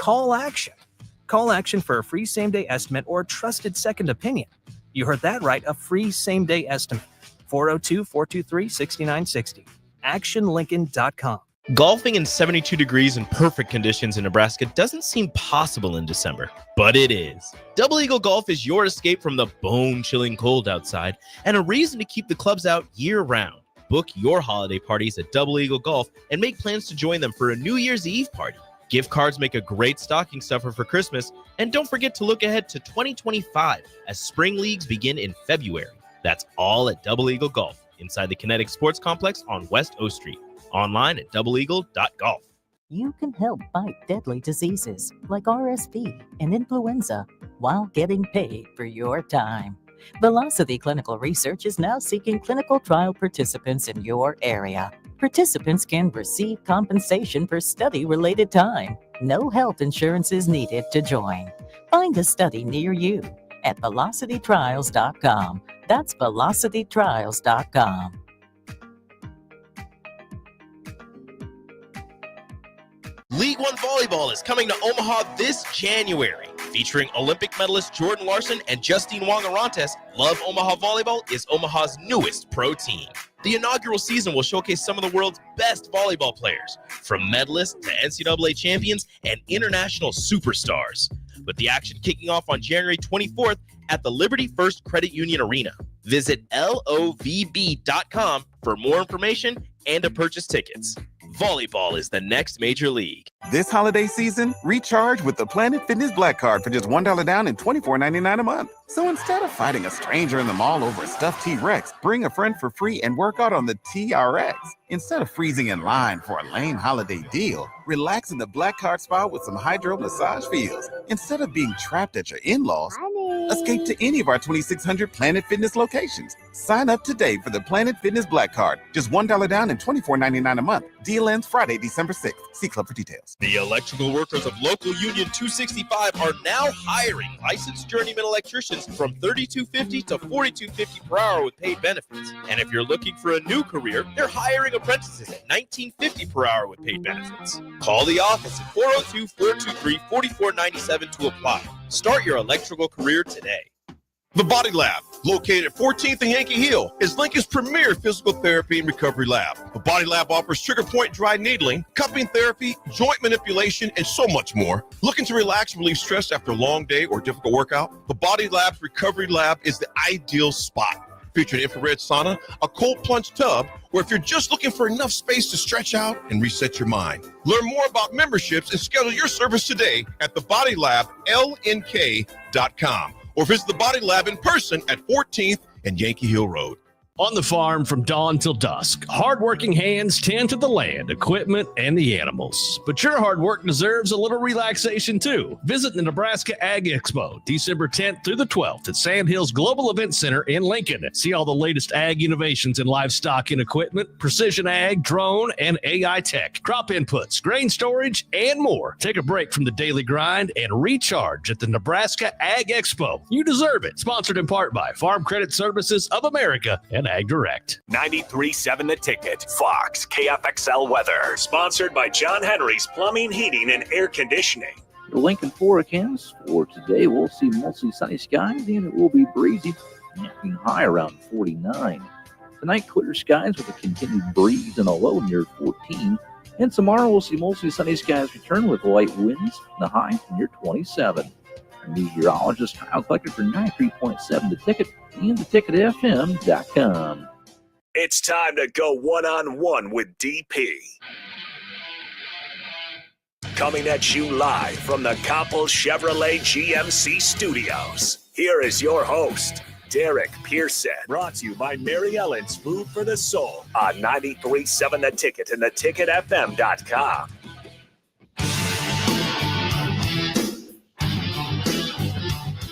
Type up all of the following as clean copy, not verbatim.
Call Action. Call Action for a free same-day estimate or trusted second opinion. You heard that right, a free same-day estimate. 402-423-6960. ActionLincoln.com. Golfing in 72 degrees and perfect conditions in Nebraska doesn't seem possible in December, but it is. Double Eagle Golf is your escape from the bone-chilling cold outside and a reason to keep the clubs out year-round. Book your holiday parties at Double Eagle Golf and make plans to join them for a New Year's Eve party. Gift cards make a great stocking stuffer for Christmas, and don't forget to look ahead to 2025 as spring leagues begin in February. That's all at Double Eagle Golf, inside the Kinetic Sports Complex on West O Street. Online at doubleeagle.golf. You can help fight deadly diseases like RSV and influenza while getting paid for your time. Velocity Clinical Research is now seeking clinical trial participants in your area. Participants can receive compensation for study-related time. No health insurance is needed to join. Find a study near you at velocitytrials.com. That's velocitytrials.com. League One Volleyball is coming to Omaha this January. Featuring Olympic medalist Jordan Larson and Justine Wong-Arantes, Love Omaha Volleyball is Omaha's newest pro team. The inaugural season will showcase some of the world's best volleyball players, from medalists to NCAA champions and international superstars. With the action kicking off on January 24th at the Liberty First Credit Union Arena. Visit LOVB.com for more information and to purchase tickets. Volleyball is the next major league. This holiday season, recharge with the Planet Fitness Black Card for just $1 down and $24.99 a month. So instead of fighting a stranger in the mall over a stuffed T-Rex, bring a friend for free and work out on the TRX. Instead of freezing in line for a lame holiday deal, relax in the Black Card spa with some hydro massage feels. Instead of being trapped at your in-laws, escape to any of our 2,600 Planet Fitness locations. Sign up today for the Planet Fitness Black Card. Just $1 down and $24.99 a month. Deal ends Friday, December 6th. See Club for details. The electrical workers of Local Union 265 are now hiring licensed journeyman electricians from $32.50 to $42.50 per hour with paid benefits. And if you're looking for a new career, they're hiring apprentices at $19.50 per hour with paid benefits. Call the office at 402-423-4497 to apply. Start your electrical career today. The Body Lab, located at 14th and Yankee Hill, is Lincoln's premier physical therapy and recovery lab. The Body Lab offers trigger point dry needling, cupping therapy, joint manipulation, and so much more. Looking to relax and relieve stress after a long day or difficult workout? The Body Lab's recovery lab is the ideal spot. Featuring infrared sauna, a cold plunge tub, or if you're just looking for enough space to stretch out and reset your mind. Learn more about memberships and schedule your service today at thebodylablnk.com. Or visit the Body Lab in person at 14th and Yankee Hill Road. On the farm from dawn till dusk, hardworking hands tend to the land, equipment, and the animals. But your hard work deserves a little relaxation too. Visit the Nebraska Ag Expo, December 10th through the 12th at Sandhills Global Event Center in Lincoln. See all the latest ag innovations in livestock and equipment, precision ag, drone, and AI tech, crop inputs, grain storage, and more. Take a break from the daily grind and recharge at the Nebraska Ag Expo. You deserve it. Sponsored in part by Farm Credit Services of America and Ag Direct. 93.7 The Ticket, Fox, KFXL weather. Sponsored by John Henry's Plumbing, Heating, and Air Conditioning. The Lincoln forecast for today, we'll see mostly sunny skies and it will be breezy, being high around 49. Tonight, clear skies with a continued breeze and a low near 14. And tomorrow, we'll see mostly sunny skies return with light winds, the high near 27. Meteorologist Kyle Collector for 93.7 The Ticket and theticketfm.com. It's time to go one-on-one with DP. Coming at you live from the Koppel Chevrolet GMC studios. Here is your host, Derek Pearson. Brought to you by Mary Ellen's Food for the Soul on 93.7 The Ticket and theticketfm.com.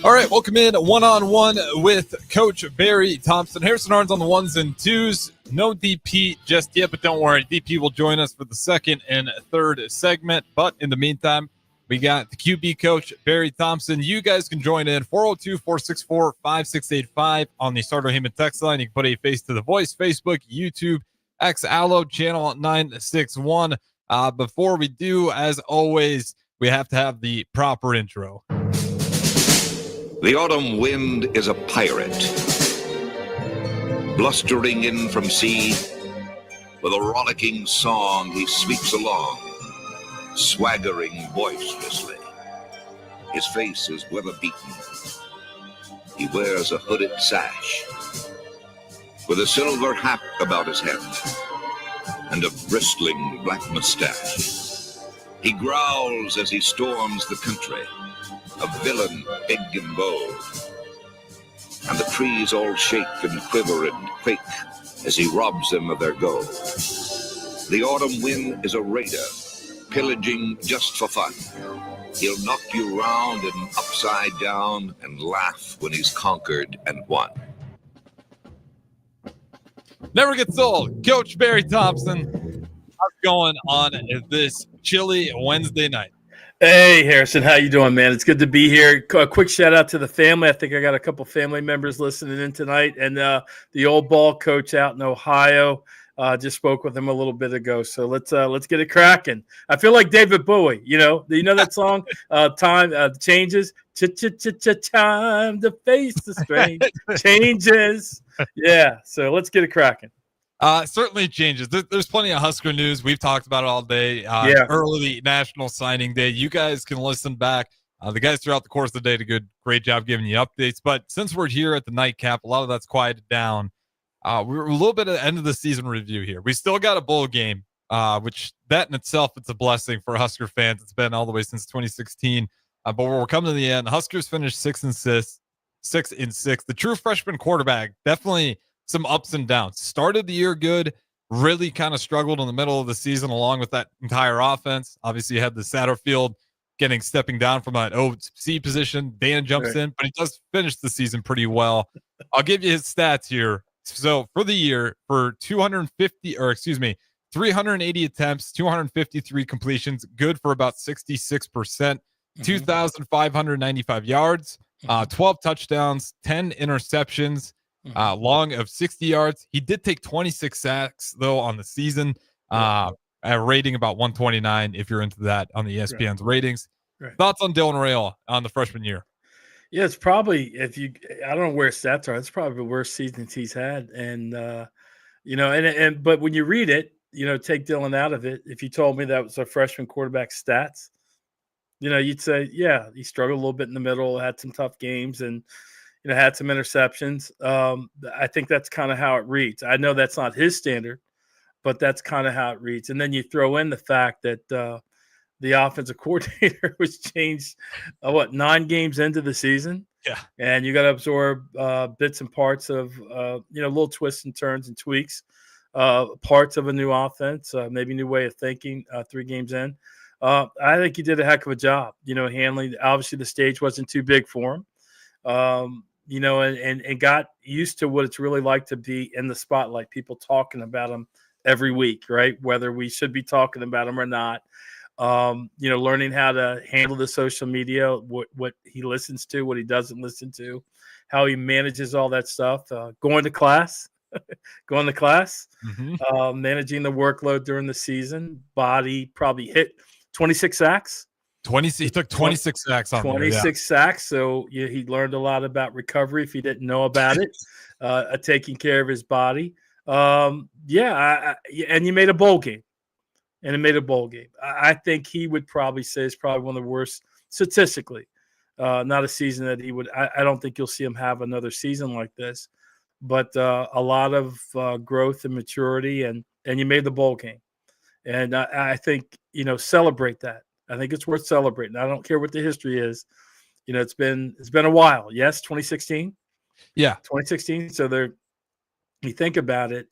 All right, welcome in one-on-one with Coach Barry Thompson. Harrison Arns on the ones and twos. No DP just yet, but don't worry. DP will join us for the second and third segment. But in the meantime, we got the QB coach, Barry Thompson. You guys can join in 402-464-5685 on the Starter Heyman text line. You can put a face to the voice, Facebook, YouTube, X Allo, channel 961. Before we do, as always, we have to have the proper intro. The autumn wind is a pirate, blustering in from sea. With a rollicking song he sweeps along, swaggering boisterously. His face is weather-beaten. He wears a hooded sash, with a silver hat about his head, and a bristling black mustache. He growls as he storms the country, a villain big and bold. And the trees all shake and quiver and quake as he robs them of their gold. The autumn wind is a raider, pillaging just for fun. He'll knock you round and upside down and laugh when he's conquered and won. Never gets old. Coach Barry Thompson, how's it going on this chilly Wednesday night? Hey, Harrison, how you doing, man? It's good to be here. A quick shout out to the family. I think I got a couple family members listening in tonight, and the old ball coach out in Ohio. Just spoke with him a little bit ago, so let's get it cracking. I feel like David Bowie. You know that song, "Time Changes." Time to face the strange changes. Yeah, so let's get it cracking. Certainly changes. There's plenty of Husker news. We've talked about it all day. Early National Signing Day. You guys can listen back. The guys throughout the course of the day did a great job giving you updates. But since we're here at the nightcap, a lot of that's quieted down. We're a little bit at the end of the season review here. We still got a bowl game, which that in itself, it's a blessing for Husker fans. It's been all the way since 2016. But we're coming to the end. The Huskers finished 6-6. The true freshman quarterback, definitely some ups and downs. Started the year good, really kind of struggled in the middle of the season along with that entire offense. Obviously, you had the Satterfield stepping down from that OC position. Dan jumps in, but he does finish the season pretty well. I'll give you his stats here. So for the year, for 380 attempts, 253 completions, good for about 66%, 2,595 yards, 12 touchdowns, 10 interceptions, long of 60 yards. He did take 26 sacks, though, on the season, a rating about 129 if you're into that on the ESPN's ratings. Thoughts on Dylan Raiola on the freshman year? Yeah, it's probably, I don't know where stats are, it's probably the worst season he's had. And, but when you read it, take Dylan out of it. If you told me that was a freshman quarterback stats, you'd say, yeah, he struggled a little bit in the middle, had some tough games, and, had some interceptions. I think that's kind of how it reads. I know that's not his standard, but that's kind of how it reads. And then you throw in the fact that the offensive coordinator was changed, 9 games into the season? Yeah. And you got to absorb bits and parts of, little twists and turns and tweaks, parts of a new offense, maybe new way of thinking 3 games in. I think he did a heck of a job, handling. Obviously, the stage wasn't too big for him. And got used to what it's really like to be in the spotlight, people talking about him every week, right? Whether we should be talking about him or not. Learning how to handle the social media, what he listens to, what he doesn't listen to, how he manages all that stuff, going to class, managing the workload during the season. Body probably hit 26 sacks. He took 26 sacks on 26 sacks. So he learned a lot about recovery if he didn't know about it, taking care of his body. And you made a bowl game. And it made a bowl game. I think he would probably say it's probably one of the worst statistically. Not a season that he would. I don't think you'll see him have another season like this. But a lot of growth and maturity, and you made the bowl game. And I think celebrate that. I think it's worth celebrating. I don't care what the history is. It's been a while. Yes, 2016. Yeah, 2016. So you think about it.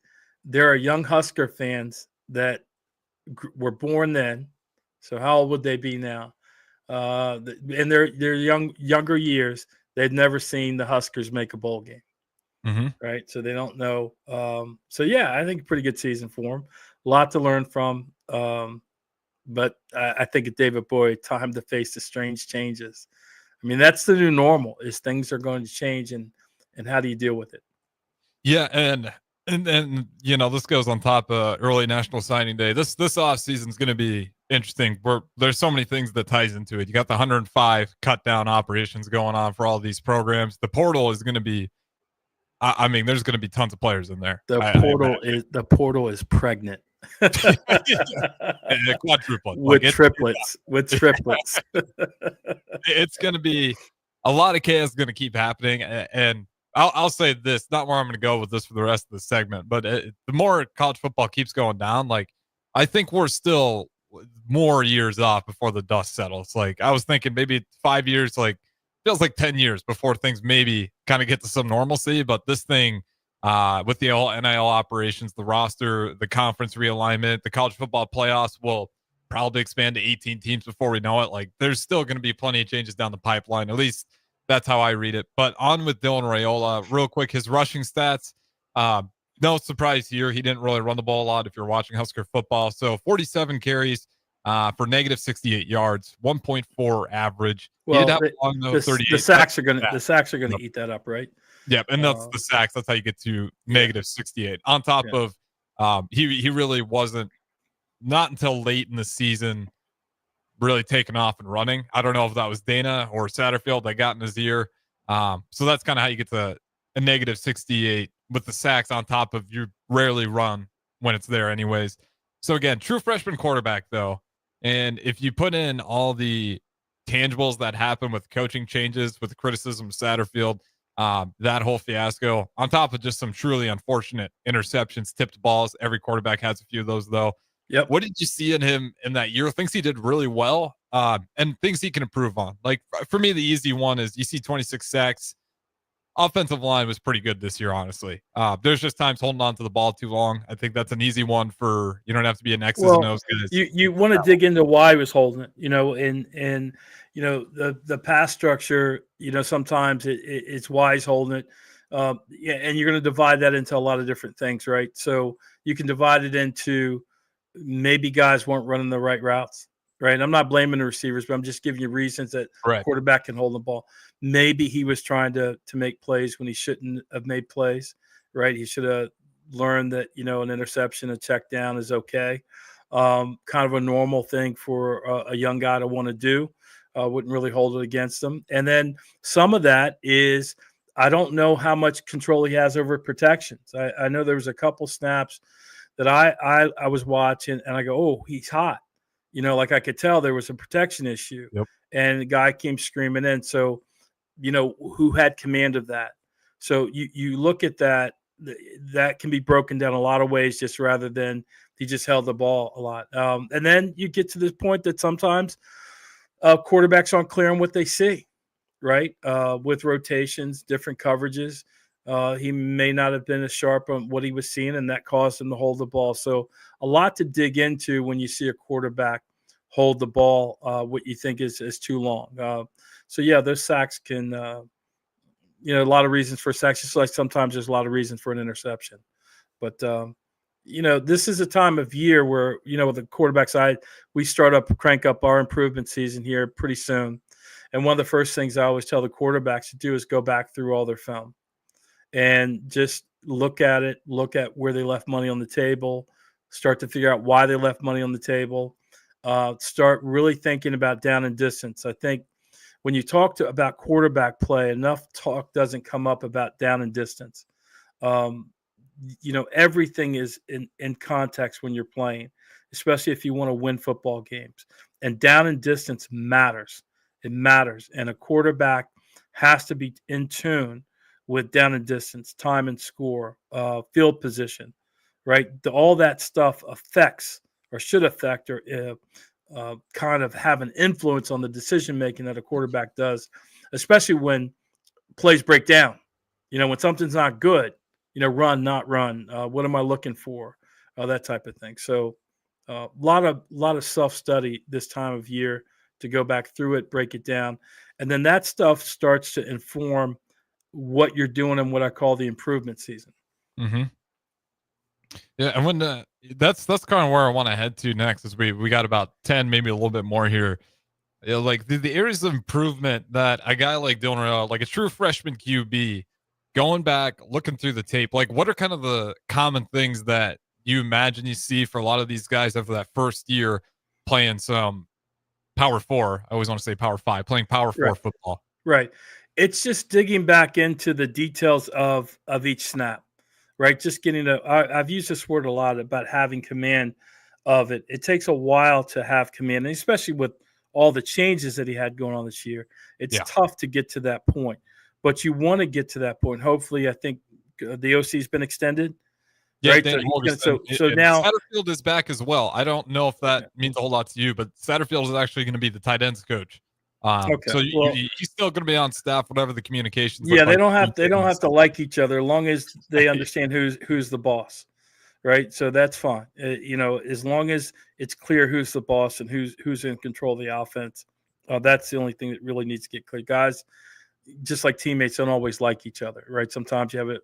There are young Husker fans that were born then. So how old would they be now? In their younger years, they'd never seen the Huskers make a bowl game. Right. So they don't know. I think a pretty good season for them. A lot to learn from. But I think at David Bowie, time to face the strange changes. I mean, that's the new normal, is things are going to change, and how do you deal with it? Yeah. And this goes on top of early National Signing Day. This off season is going to be interesting. There's so many things that ties into it. You got the 105 cut down operations going on for all these programs. The portal is going to be, I mean, there's going to be tons of players in there. The portal is pregnant. Quadruplet. With triplets. It's going to be a lot of chaos going to keep happening. And I'll say this, not where I'm going to go with this for the rest of the segment, but the more college football keeps going down, like, I think we're still more years off before the dust settles. Like, I was thinking maybe 5 years, like, feels like 10 years before things maybe kind of get to some normalcy. But this thing, with the whole NIL operations, the roster, the conference realignment, the college football playoffs will probably expand to 18 teams before we know it. Like, there's still going to be plenty of changes down the pipeline. At least that's how I read it. But on with Dylan Raiola real quick, his rushing stats, no surprise here. He didn't really run the ball a lot if you're watching Husker football. So 47 carries for negative 68 yards, 1.4 average. Well, the sacks are going to eat that up, right? Yep, and that's the sacks. That's how you get to negative 68. On top of, he really wasn't, not until late in the season, really taking off and running. I don't know if that was Dana or Satterfield that got in his ear. So that's kind of how you get to a negative 68 with the sacks on top of, you rarely run when it's there anyways. So again, true freshman quarterback though. And if you put in all the tangibles that happen with coaching changes, with the criticism of Satterfield, that whole fiasco, on top of just some truly unfortunate interceptions, tipped balls. Every quarterback has a few of those though. Yep. What did you see in him in that year? Things he did really well, and things he can improve on. Like, for me, the easy one is you see 26 sacks. Offensive line was pretty good this year, honestly. There's just times holding on to the ball too long. I think that's an easy one for, you don't have to be an X's and O's guys. You want to dig into why he was holding it, and the pass structure, sometimes it's why he's holding it. And you're going to divide that into a lot of different things, right? So you can divide it into maybe guys weren't running the right routes, right? I'm not blaming the receivers, but I'm just giving you reasons that quarterback can hold the ball. Maybe he was trying to make plays when he shouldn't have made plays, right? He should have learned that, an interception, a check down is okay. Kind of a normal thing for a young guy to want to do. Wouldn't really hold it against him. And then some of that is, I don't know how much control he has over protections. I know there was a couple snaps that I was watching and I go, oh, he's hot. Like I could tell there was a protection issue. Yep. And the guy came screaming in. So, who had command of that? So you look at that can be broken down a lot of ways, just rather than he just held the ball a lot. And then you get to this point that sometimes quarterbacks aren't clear on what they see, right? With rotations, different coverages. He may not have been as sharp on what he was seeing, and that caused him to hold the ball. So a lot to dig into when you see a quarterback hold the ball, what you think is too long. So, yeah, those sacks can, a lot of reasons for sacks, just like sometimes there's a lot of reasons for an interception. But, this is a time of year where, with the quarterback side, we crank up our improvement season here pretty soon. And one of the first things I always tell the quarterbacks to do is go back through all their film and just look at where they left money on the table, start to figure out why they left money on the table, start really thinking about down and distance. I think when you talk about quarterback play, enough talk doesn't come up about down and distance. Everything is in context when you're playing, especially if you want to win football games. And down and distance matters. It matters. And a quarterback has to be in tune with down and distance, time and score, field position, right? All that stuff affects or should affect or kind of have an influence on the decision-making that a quarterback does, especially when plays break down. When something's not good, run, not run. What am I looking for? That type of thing. So a lot of self-study this time of year to go back through it, break it down. And then that stuff starts to inform what you're doing in what I call the improvement season. Mm-hmm. Yeah, and when that's kind of where I want to head to next, is we got about 10, maybe a little bit more here. Like the areas of improvement that a guy like Dylan Raiola, like a true freshman QB, going back, looking through the tape, like what are kind of the common things that you imagine you see for a lot of these guys after that first year? playing some Power 4. I always want to say Power 5, playing Power 4 football. Right. It's just digging back into the details of each snap, right? Just getting I've used this word a lot about having command of it. It takes a while to have command, and especially with all the changes that he had going on this year. It's tough to get to that point, but you want to get to that point. Hopefully, I think the OC has been extended. Yeah, right. So Now Satterfield is back as well. I don't know if that means a whole lot to you, but Satterfield is actually going to be the tight ends coach. So he's still going to be on staff, whatever the communications. Yeah, they don't have to like each other, as long as they understand who's the boss, right? So that's fine. As long as it's clear who's the boss and who's in control of the offense, that's the only thing that really needs to get clear. Guys, just like teammates, don't always like each other, right? Sometimes you have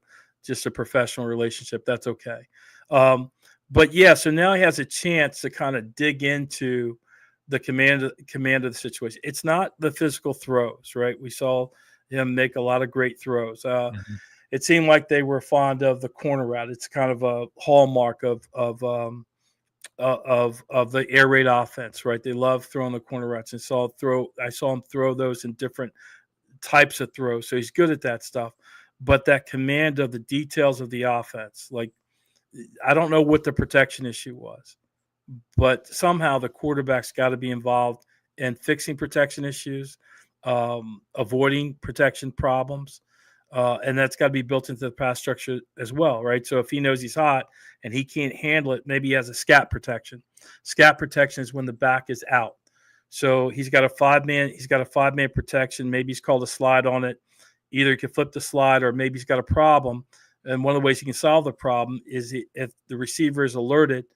just a professional relationship. That's okay. But yeah, so now he has a chance to kind of dig into the command of the situation. It's not the physical throws, right? We saw him make a lot of great throws. It seemed like they were fond of the corner route. It's kind of a hallmark of the air raid offense, right? They love throwing the corner routes. And I saw him throw those in different types of throws. So he's good at that stuff. But that command of the details of the offense, like, I don't know what the protection issue was, but somehow the quarterback's got to be involved in fixing protection issues, avoiding protection problems, and that's got to be built into the pass structure as well, right? So if he knows he's hot and he can't handle it, maybe he has a scat protection. Scat protection is when the back is out. So he's got a five-man protection. Maybe he's called a slide on it. Either he can flip the slide or maybe he's got a problem. And one of the ways he can solve the problem is if the receiver is alerted,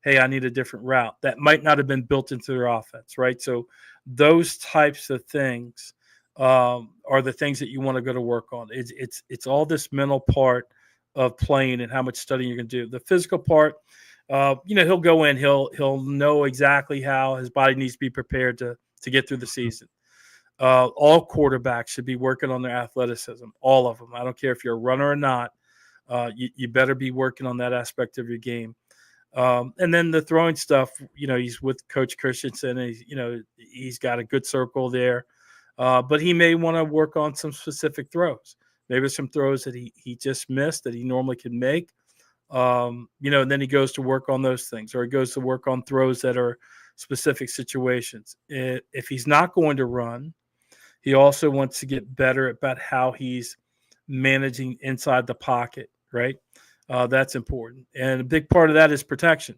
hey, I need a different route. That might not have been built into their offense, right? So those types of things are the things that you want to go to work on. It's all this mental part of playing and how much studying you're going to do. The physical part, he'll go in, he'll know exactly how his body needs to be prepared to get through the season. All quarterbacks should be working on their athleticism, all of them. I don't care if you're a runner or not. You better be working on that aspect of your game. And then the throwing stuff, he's with Coach Christensen. And he's got a good circle there. But he may want to work on some specific throws. Maybe some throws that he just missed that he normally can make. And then he goes to work on those things, or he goes to work on throws that are specific situations. If he's not going to run, he also wants to get better about how he's managing inside the pocket, right? That's important. And a big part of that is protection,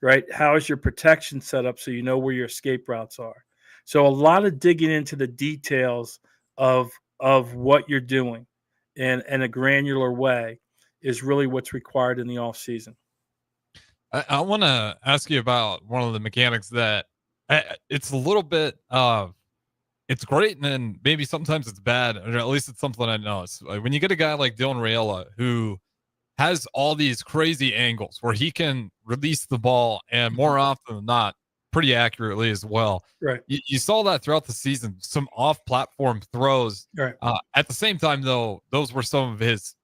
right? How is your protection set up so you know where your escape routes are? So a lot of digging into the details of what you're doing in a granular way is really what's required in the off season. I want to ask you about one of the mechanics that it's a little bit it's great, and then maybe sometimes it's bad, or at least it's something I notice. Like when you get a guy like Dylan Raiola who has all these crazy angles where he can release the ball, and more often than not, pretty accurately as well. Right. You saw that throughout the season, some off-platform throws. Right. At the same time, though, those were some of his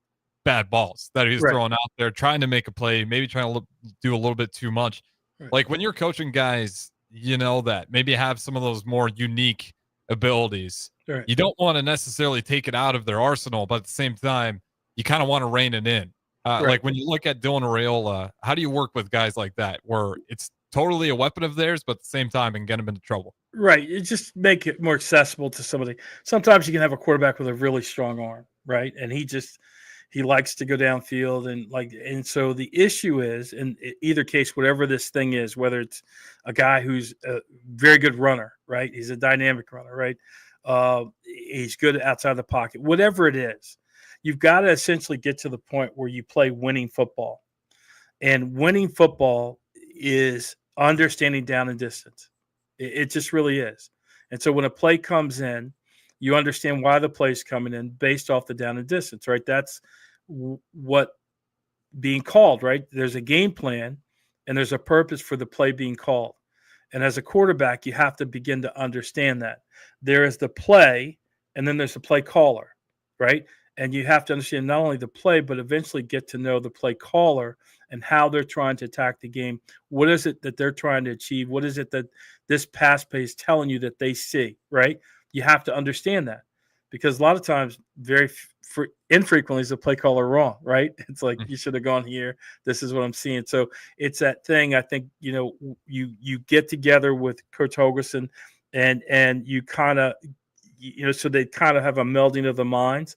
bad balls that he was throwing out there, trying to make a play, maybe trying to do a little bit too much. Right. Like when you're coaching guys, that maybe have some of those more unique abilities. Right. You don't want to necessarily take it out of their arsenal, but at the same time, you kind of want to rein it in. Like when you look at Dylan Raiola, how do you work with guys like that where it's totally a weapon of theirs, but at the same time and get them into trouble? Right. You just make it more accessible to somebody. Sometimes you can have a quarterback with a really strong arm, right? And he likes to go downfield and so the issue is in either case, whatever this thing is, whether it's a guy who's a very good runner, right? He's a dynamic runner, right? He's good outside the pocket, whatever it is. You've got to essentially get to the point where you play winning football. And winning football is understanding down and distance. It just really is. And so when a play comes in, you understand why the play's coming in based off the down and distance, right? That's what being called, right? There's a game plan and there's a purpose for the play being called. And as a quarterback, you have to begin to understand that. There is the play and then there's the play caller, right? And you have to understand not only the play, but eventually get to know the play caller and how they're trying to attack the game. What is it that they're trying to achieve? What is it that this pass play is telling you that they see, right? You have to understand that, because a lot of times, very infrequently, is the play caller wrong, right? It's like, you should have gone here. This is what I'm seeing. So it's that thing. I think, you get together with Coach Holgerson and you kind of, so they kind of have a melding of the minds.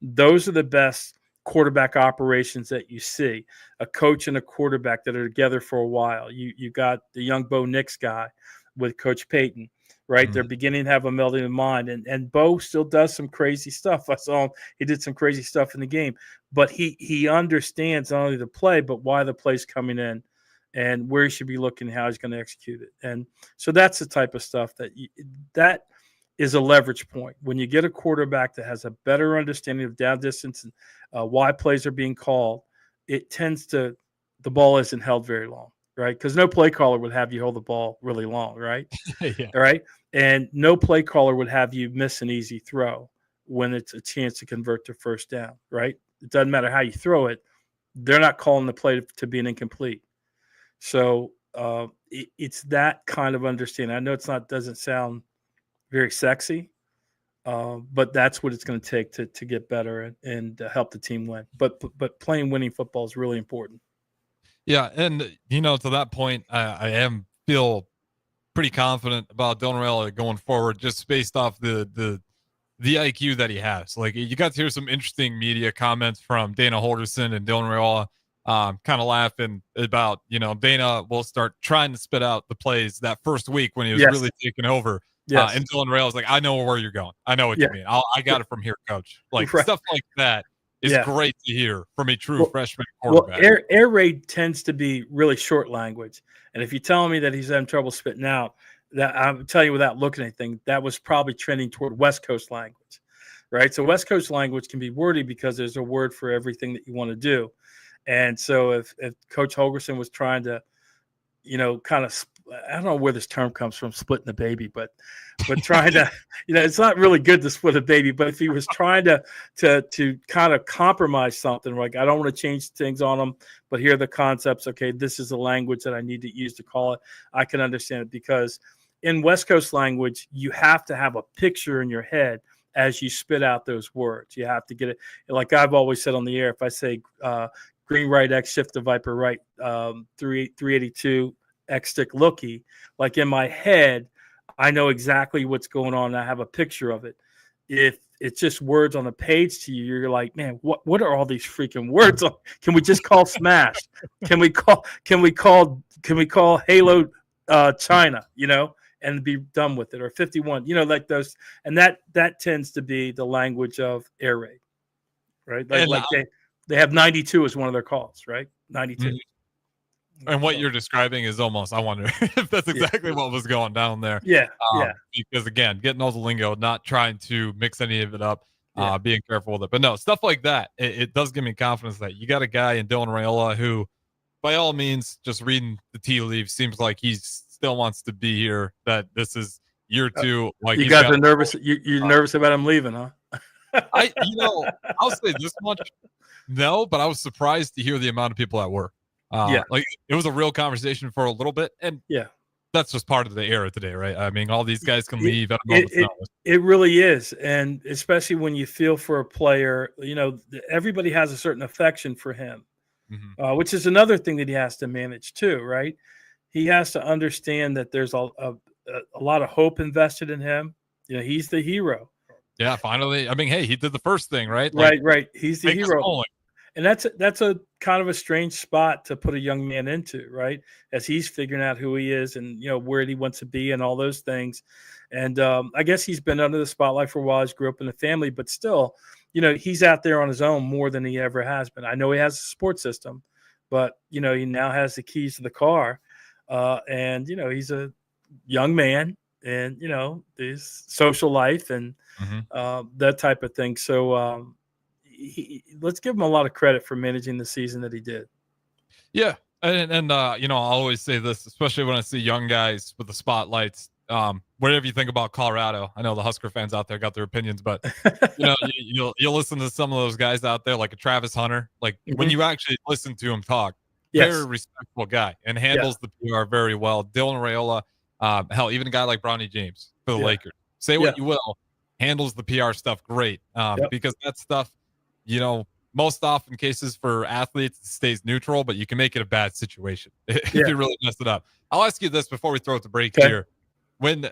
Those are the best quarterback operations that you see. A coach and a quarterback that are together for a while. You got the young Bo Nix guy with Coach Payton, right? They're beginning to have a melding of mind. And Bo still does some crazy stuff. I saw him. He did some crazy stuff in the game. But he understands not only the play, but why the play's coming in and where he should be looking, how he's going to execute it. And so that's the type of stuff that is a leverage point. When you get a quarterback that has a better understanding of down distance and why plays are being called, it tends to – the ball isn't held very long, right? Because no play caller would have you hold the ball really long, right? Yeah. All right? And no play caller would have you miss an easy throw when it's a chance to convert to first down, right? It doesn't matter how you throw it. They're not calling the play to be an incomplete. So it's that kind of understanding. I know doesn't sound – very sexy, but that's what it's going to take to get better and help the team win. But playing winning football is really important. Yeah, and to that point, I feel pretty confident about Dylan Raiola going forward, just based off the IQ that he has. Like, you got to hear some interesting media comments from Dana Holgerson and Dylan Raiola, kind of laughing about Dana will start trying to spit out the plays that first week when he was really taking over. Yes. And Dylan Raiola was like, I know where you're going. I know what you mean. I got it from here, coach. Like, stuff like that is great to hear from a true freshman quarterback. Well, air raid tends to be really short language. And if you're telling me that he's having trouble spitting out, that I'm telling you without looking at anything, that was probably trending toward West Coast language, right? So West Coast language can be wordy because there's a word for everything that you want to do. And so if Coach Holgerson was trying to, kind of, I don't know where this term comes from, splitting the baby, but trying to, it's not really good to split a baby, but if he was trying to kind of compromise something, like, I don't want to change things on them, but here are the concepts. Okay, this is the language that I need to use to call it. I can understand it, because in West Coast language, you have to have a picture in your head as you spit out those words. You have to get it. Like I've always said on the air, if I say green right X, shift the Viper right, 382 X stick looky, like in my head, I know exactly what's going on. And I have a picture of it. If it's just words on a page to you, you're like, man, what are all these freaking words? Can we just call Smash? Can we call Halo China, and be done with it, or 51, like those. And that tends to be the language of air raid, right? They have 92 as one of their calls, right? 92. Mm-hmm. And what you're describing is almost, I wonder if that's exactly what was going down there. Yeah. Because again, getting all the lingo, not trying to mix any of it up, being careful with it. But no, stuff like that, it does give me confidence that you got a guy in Dylan Raiola who, by all means, just reading the tea leaves, seems like he still wants to be here, that this is year two. Like, you guys are nervous. You're nervous about him leaving, huh? I'll say this much. No, but I was surprised to hear the amount of people at work. Like, it was a real conversation for a little bit, and that's just part of the era today, right? I mean, all these guys can leave at a moment's notice. It really is, and especially when you feel for a player, everybody has a certain affection for him, which is another thing that he has to manage too, right? He has to understand that there's a lot of hope invested in him. He's the hero. Yeah, finally. I mean, hey, he did the first thing, right? Right. He's the hero. And that's a kind of a strange spot to put a young man into, right? As he's figuring out who he is and, where he wants to be and all those things. And I guess he's been under the spotlight for a while. He grew up in the family, but still, he's out there on his own more than he ever has been. I know he has a support system, but, he now has the keys to the car. And, he's a young man and, his social life and that type of thing. So, let's give him a lot of credit for managing the season that he did. Yeah. And I'll always say this, especially when I see young guys with the spotlights, whatever you think about Colorado. I know the Husker fans out there got their opinions, but you'll listen to some of those guys out there, like a Travis Hunter. Like when you actually listen to him talk, very respectful guy and handles the PR very well. Dylan Raiola, hell, even a guy like Bronny James for the Lakers. Say what you will, handles the PR stuff great because that stuff, most often cases for athletes it stays neutral, but you can make it a bad situation if you really mess it up. I'll ask you this before we throw it to break here. When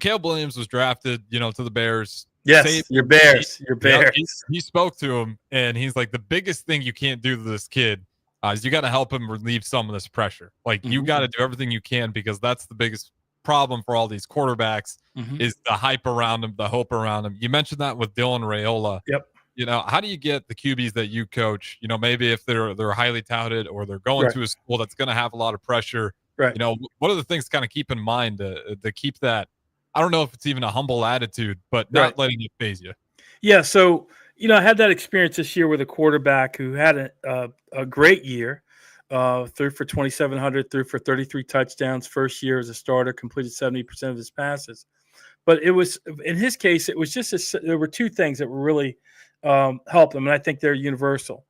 Caleb Williams was drafted, to the Bears. Your Bears. He spoke to him, and he's like, the biggest thing you can't do to this kid is you got to help him relieve some of this pressure. Like, you got to do everything you can because that's the biggest problem for all these quarterbacks is the hype around him, the hope around him. You mentioned that with Dylan Raiola. Yep. How do you get the QBs that you coach, maybe if they're highly touted or they're going to a school that's going to have a lot of pressure, what are the things to kind of keep in mind to keep that? I don't know if it's even a humble attitude, but not letting it phase you. Yeah. So, I had that experience this year with a quarterback who had a great year, threw for 2,700, threw for 33 touchdowns. First year as a starter, completed 70% of his passes. But it was, in his case, it was just there were two things that were really helped him, and I think they're universal.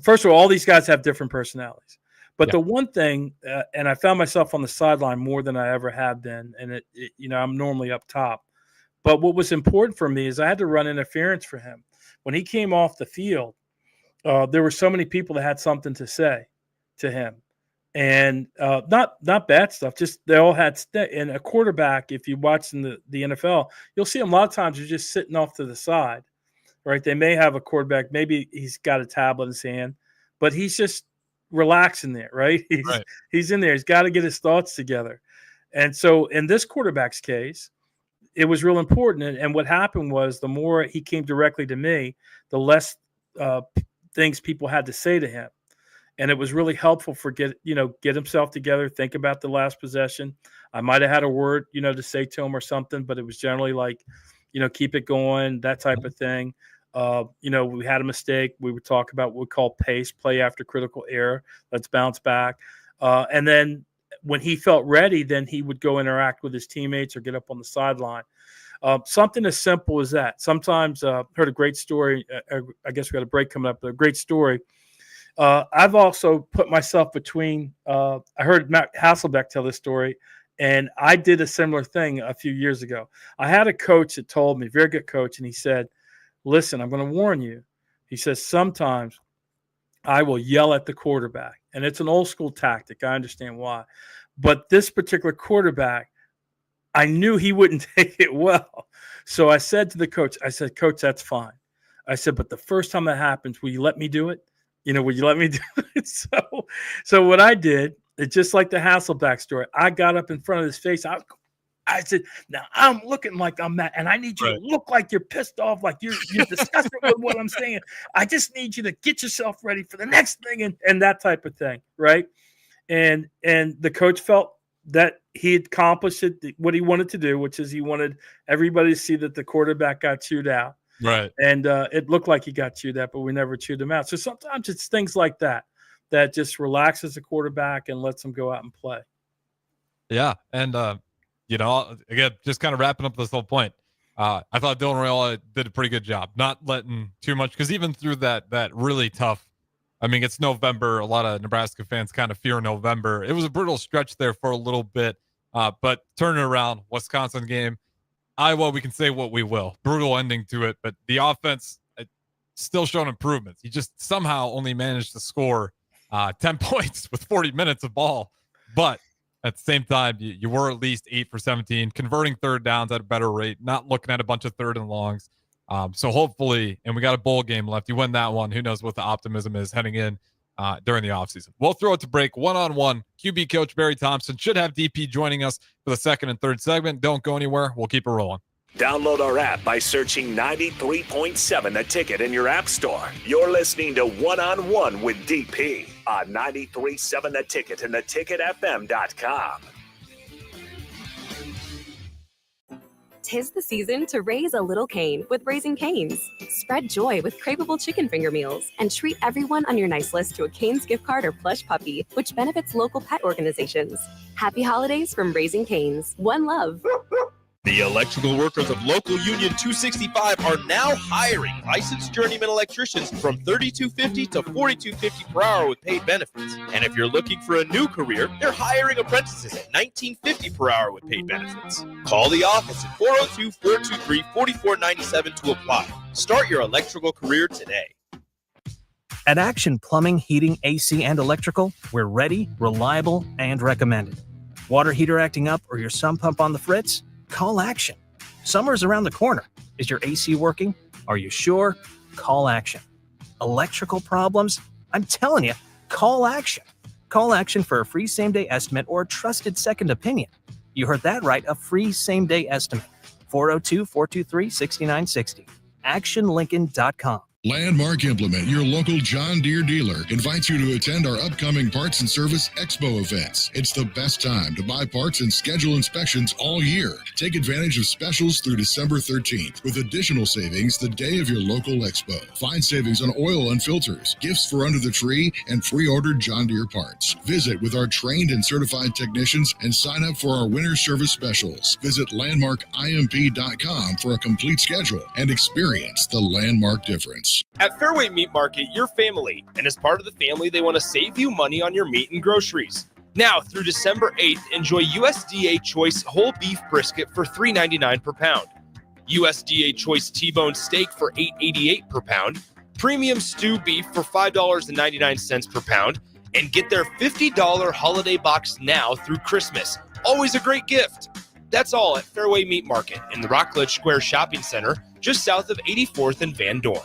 First of all these guys have different personalities. But the one thing, and I found myself on the sideline more than I ever have been, and I'm normally up top. But what was important for me is I had to run interference for him. When he came off the field, there were so many people that had something to say to him. And not bad stuff, just they all had and a quarterback, if you watch in the NFL, you'll see him a lot of times they're just sitting off to the side, right? They may have a quarterback, maybe he's got a tablet in his hand, but he's just relaxing there, right? He's in there. He's got to get his thoughts together. And so in this quarterback's case, it was real important. And what happened was the more he came directly to me, the less things people had to say to him. And it was really helpful for get himself together, think about the last possession. I might have had a word, to say to him or something, but it was generally like, keep it going, that type of thing. We had a mistake. We would talk about what we call PACE, play after critical error. Let's bounce back. And then when he felt ready, then he would go interact with his teammates or get up on the sideline. Something as simple as that. Sometimes heard a great story. I guess we got a break coming up, but a great story. I've also put myself between. I heard Matt Hasselbeck tell this story, and I did a similar thing a few years ago. I had a coach that told me, very good coach, and he said, listen, I'm going to warn you. He says, sometimes I will yell at the quarterback, and it's an old school tactic. I understand why. But this particular quarterback, I knew he wouldn't take it well. So I said to the coach, Coach, that's fine. I said, but the first time that happens, will you let me do it? Would you let me do it? So what I did, it's just like the Hasselbeck story. I got up in front of his face. I said, now I'm looking like I'm mad, and I need you to look like you're pissed off, like you're disgusted with what I'm saying. I just need you to get yourself ready for the next thing and that type of thing, right? And the coach felt that he had accomplished what he wanted to do, which is he wanted everybody to see that the quarterback got chewed out. Right. And it looked like he got chewed out, but we never chewed him out. So sometimes it's things like that just relaxes the quarterback and lets him go out and play. Yeah. And, again, just kind of wrapping up this whole point. I thought Dylan Raiola did a pretty good job, not letting too much, because even through that really tough, it's November. A lot of Nebraska fans kind of fear November. It was a brutal stretch there for a little bit, but turning around, Wisconsin game, Iowa, we can say what we will. Brutal ending to it, but the offense still showing improvements. He just somehow only managed to score 10 points with 40 minutes of ball. But at the same time, you were at least 8 for 17, converting third downs at a better rate, not looking at a bunch of third and longs. So hopefully, and we got a bowl game left. You win that one. Who knows what the optimism is heading in during the offseason. We'll throw it to break. One-on-one, QB coach Barry Thompson should have DP joining us for the second and third segment. Don't go anywhere. We'll keep it rolling. Download our app by searching 93.7 The Ticket in your app store. You're listening to One-on-One with DP on 93.7 The Ticket and theticketfm.com. 'Tis the season to raise a little Cane with Raising Cane's. Spread joy with craveable chicken finger meals and treat everyone on your nice list to a Cane's gift card or plush puppy, which benefits local pet organizations. Happy holidays from Raising Cane's. One love. The electrical workers of Local Union 265 are now hiring licensed journeyman electricians from $32.50 to $42.50 per hour with paid benefits. And if you're looking for a new career, they're hiring apprentices at $19.50 per hour with paid benefits. Call the office at 402-423-4497 to apply. Start your electrical career today. At Action Plumbing, Heating, AC, and Electrical, we're ready, reliable, and recommended. Water heater acting up or your sump pump on the fritz? Call Action. Summer's around the corner. Is your AC working? Are you sure? Call Action. Electrical problems? I'm telling you, call Action. Call Action for a free same-day estimate or trusted second opinion. You heard that right, a free same-day estimate. 402-423-6960. ActionLincoln.com. Landmark Implement, your local John Deere dealer, invites you to attend our upcoming Parts and Service Expo events. It's the best time to buy parts and schedule inspections all year. Take advantage of specials through December 13th with additional savings the day of your local expo. Find savings on oil and filters, gifts for under the tree, and pre-ordered John Deere parts. Visit with our trained and certified technicians and sign up for our winter service specials. Visit landmarkimp.com for a complete schedule and experience the Landmark difference. At Fairway Meat Market, you're family, and as part of the family, they want to save you money on your meat and groceries. Now, through December 8th, enjoy USDA Choice whole beef brisket for $3.99 per pound, USDA Choice T-bone steak for $8.88 per pound, premium stew beef for $5.99 per pound, and get their $50 holiday box now through Christmas. Always a great gift. That's all at Fairway Meat Market in the Rockledge Square Shopping Center, just south of 84th and Van Dorn.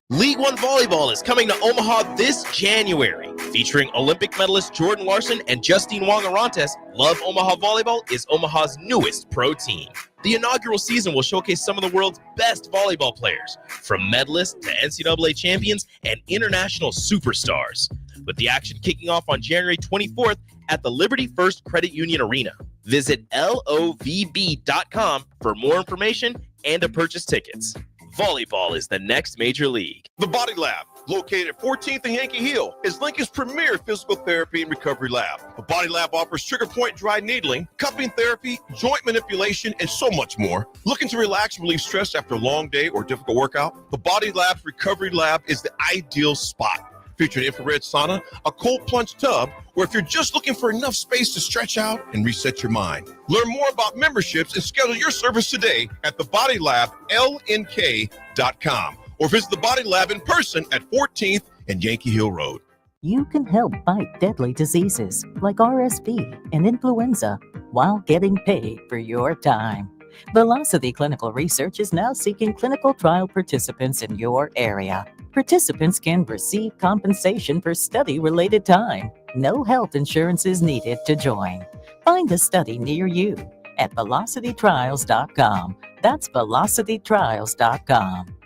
League One Volleyball is coming to Omaha this January. Featuring Olympic medalist Jordan Larson and Justine Wong-Arantes, Love Omaha Volleyball is Omaha's newest pro team. The inaugural season will showcase some of the world's best volleyball players, from medalists to NCAA champions and international superstars, with the action kicking off on January 24th at the Liberty First Credit Union Arena. Visit lovb.com for more information and to purchase tickets. Volleyball is the next major league. The Body Lab, located at 14th and Yankee Hill, is Lincoln's premier physical therapy and recovery lab. The Body Lab offers trigger point dry needling, cupping therapy, joint manipulation, and so much more. Looking to relax and relieve stress after a long day or difficult workout? The Body Lab's recovery lab is the ideal spot. Featuring infrared sauna, a cold plunge tub, or if you're just looking for enough space to stretch out and reset your mind. Learn more about memberships and schedule your service today at thebodylablnk.com or visit the Body Lab in person at 14th and Yankee Hill Road. You can help fight deadly diseases like RSV and influenza while getting paid for your time. Velocity Clinical Research is now seeking clinical trial participants in your area. Participants can receive compensation for study-related time. No health insurance is needed to join. Find a study near you at velocitytrials.com. That's velocitytrials.com.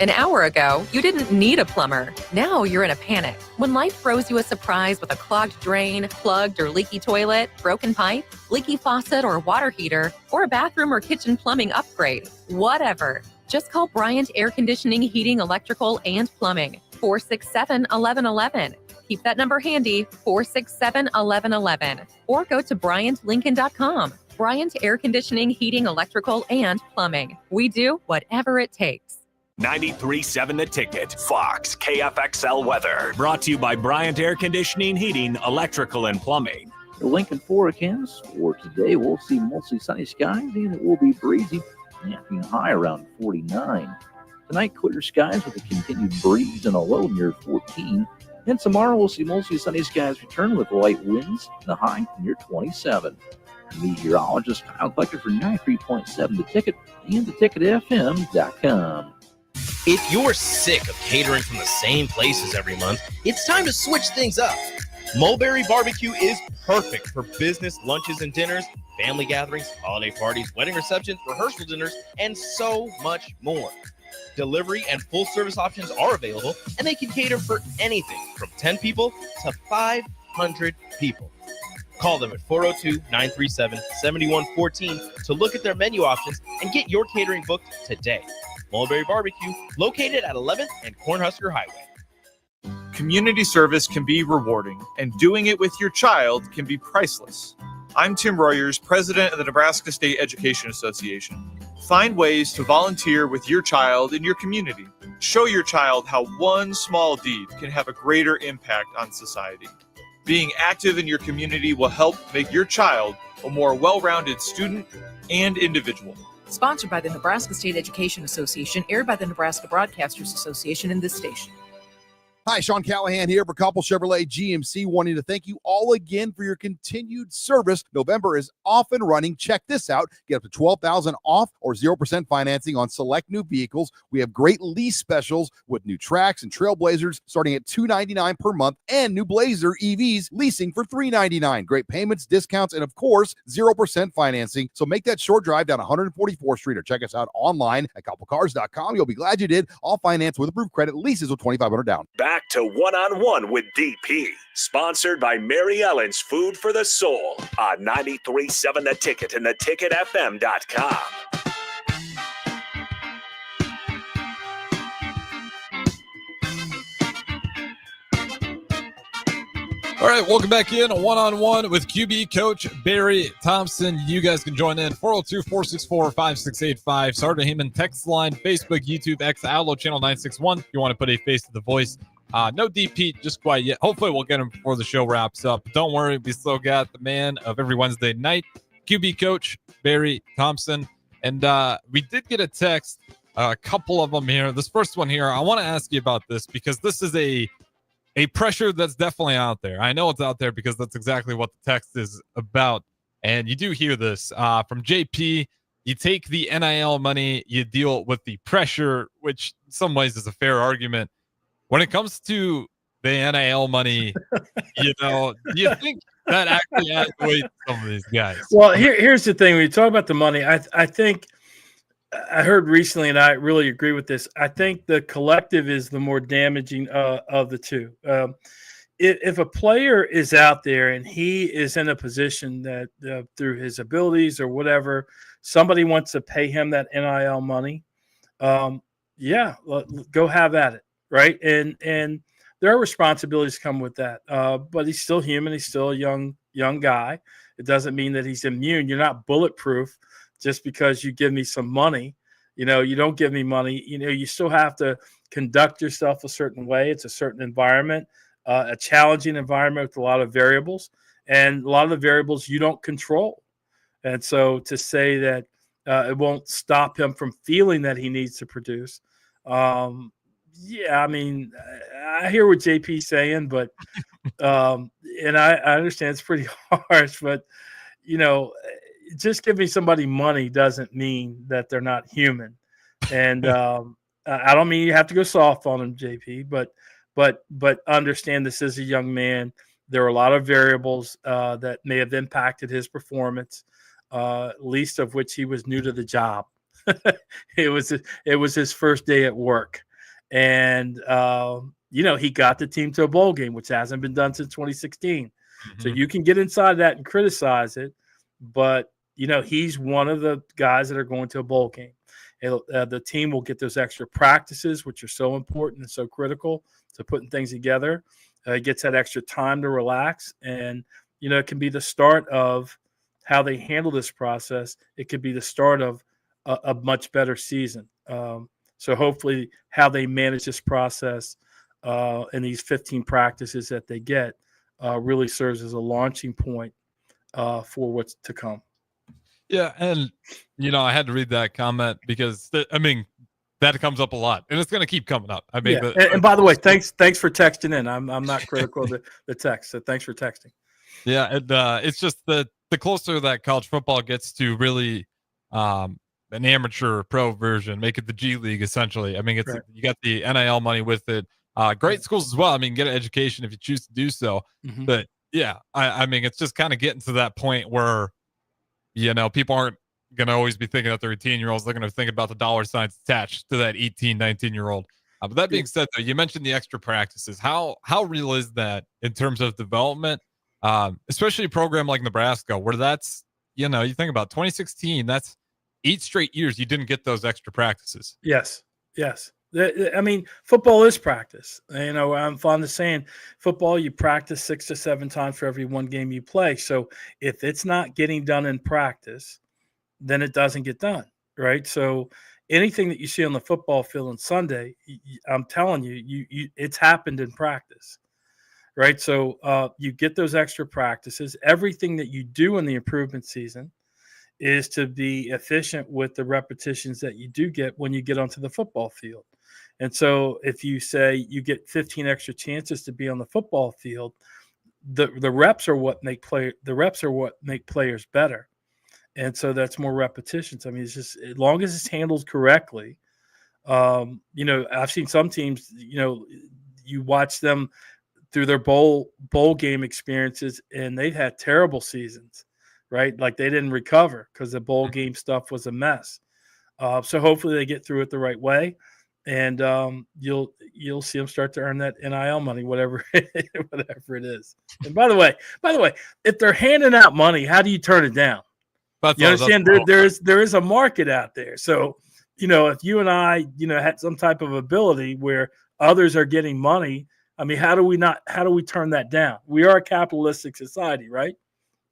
An hour ago, you didn't need a plumber. Now you're in a panic. When life throws you a surprise with a clogged drain, plugged or leaky toilet, broken pipe, leaky faucet or water heater, or a bathroom or kitchen plumbing upgrade, whatever. Just call Bryant Air Conditioning, Heating, Electrical, and Plumbing, 467-1111. Keep that number handy, 467-1111. Or go to BryantLincoln.com. Bryant Air Conditioning, Heating, Electrical, and Plumbing. We do whatever it takes. 93.7 The Ticket, Fox, KFXL weather. Brought to you by Bryant Air Conditioning, Heating, Electrical, and Plumbing. The Lincoln forecast for today, we'll see mostly sunny skies and it will be breezy, high around 49. Tonight, clear skies with a continued breeze and a low near 14. And tomorrow, we'll see mostly sunny skies return with light winds and a high near 27. Meteorologist Kyle Klecker for 93.7 The Ticket and theticketfm.com. If you're sick of catering from the same places every month, it's time to switch things up. Mulberry Barbecue is perfect for business lunches and dinners, family gatherings, holiday parties, wedding receptions, rehearsal dinners, and so much more. Delivery and full service options are available, and they can cater for anything from 10 people to 500 people. Call them at 402-937-7114 to look at their menu options and get your catering booked today. Mulberry Barbecue, located at 11th and Cornhusker Highway. Community service can be rewarding, and doing it with your child can be priceless. I'm Tim Royers, president of the Nebraska State Education Association. Find ways to volunteer with your child in your community. Show your child how one small deed can have a greater impact on society. Being active in your community will help make your child a more well-rounded student and individual. Sponsored by the Nebraska State Education Association, aired by the Nebraska Broadcasters Association and this station. Hi, Sean Callahan here for Coppell Chevrolet GMC, wanting to thank you all again for your continued service. November is off and running. Check this out. Get up to $12,000 off or 0% financing on select new vehicles. We have great lease specials with new Trax and Trailblazers starting at $299 per month, and new Blazer EVs leasing for $399. Great payments, discounts, and of course, 0% financing. So make that short drive down 144th Street or check us out online at CoppellCars.com. You'll be glad you did. All finance with approved credit, leases with $2,500 down. Back to One-on-One with DP, sponsored by Mary Ellen's Food for the Soul on 93.7 The Ticket and theticketfm.com. All right, welcome back in. One-on-one with QB coach Barry Thompson. You guys can join in 402-464-5685. Sartor Heyman text line, Facebook, YouTube, X, Outlook channel 961. If you want to put a face to the voice. No DP just quite yet. Hopefully we'll get him before the show wraps up. But don't worry, we still got the man of every Wednesday night, QB coach Barry Thompson. And we did get a text, a couple of them here. This first one here, I want to ask you about this because this is a pressure that's definitely out there. I know it's out there because that's exactly what the text is about. And you do hear this from JP. You take the NIL money, you deal with the pressure, which in some ways is a fair argument. When it comes to the NIL money, do you think that actually adds weight to some of these guys? Well, here's the thing. When you talk about the money, I think I heard recently, and I really agree with this, I think the collective is the more damaging of the two. If a player is out there and he is in a position that through his abilities or whatever, somebody wants to pay him that NIL money, go have at it. Right. And there are responsibilities come with that. But he's still human. He's still a young guy. It doesn't mean that he's immune. You're not bulletproof just because you give me some money. You don't give me money. You still have to conduct yourself a certain way. It's a certain environment, a challenging environment with a lot of variables, and a lot of the variables you don't control. And so to say that it won't stop him from feeling that he needs to produce, I mean, I hear what JP's saying, but and I understand it's pretty harsh, but just giving somebody money doesn't mean that they're not human. And I don't mean you have to go soft on them, JP, but understand this is a young man. There are a lot of variables that may have impacted his performance, least of which he was new to the job. It was his first day at work. And, he got the team to a bowl game, which hasn't been done since 2016. Mm-hmm. So you can get inside that and criticize it. But, he's one of the guys that are going to a bowl game. The team will get those extra practices, which are so important and so critical to putting things together. It gets that extra time to relax. And, it can be the start of how they handle this process. It could be the start of a much better season. So hopefully how they manage this process and these 15 practices that they get really serves as a launching point for what's to come. Yeah, and, I had to read that comment because, that comes up a lot, and it's going to keep coming up. And by the way, thanks for texting in. I'm not critical of the text, so thanks for texting. Yeah, it's just the closer that college football gets to really an amateur pro version, make it the G League essentially. It's right. You got the NIL money with it. Great schools as well. Get an education if you choose to do so. Mm-hmm. But yeah, it's just kind of getting to that point where, people aren't going to always be thinking that they're 18-year-olds. They're going to think about the dollar signs attached to that 18, 19-year-old. But that being said, though, you mentioned the extra practices. How real is that in terms of development? especially a program like Nebraska, where that's, you think about 2016, that's 8 straight years you didn't get those extra practices. Yes. I mean, football is practice. I'm fond of saying football, you practice 6 to 7 times for every one game you play. So if it's not getting done in practice, then it doesn't get done, right? So anything that you see on the football field on Sunday, I'm telling you, it's happened in practice, right? So you get those extra practices. Everything that you do in the improvement season is to be efficient with the repetitions that you do get when you get onto the football field. And so if you say you get 15 extra chances to be on the football field, the reps are what make players better. And so that's more repetitions. I mean, it's just, as long as it's handled correctly. I've seen some teams, you watch them through their bowl game experiences, and they've had terrible seasons, right? Like they didn't recover because the bowl game stuff was a mess. So hopefully they get through it the right way, and you'll see them start to earn that NIL money, whatever it is. And by the way, if they're handing out money, how do you turn it down? You understand? There is a market out there. So, if you and I, had some type of ability where others are getting money, I mean, how do we turn that down? We are a capitalistic society, right?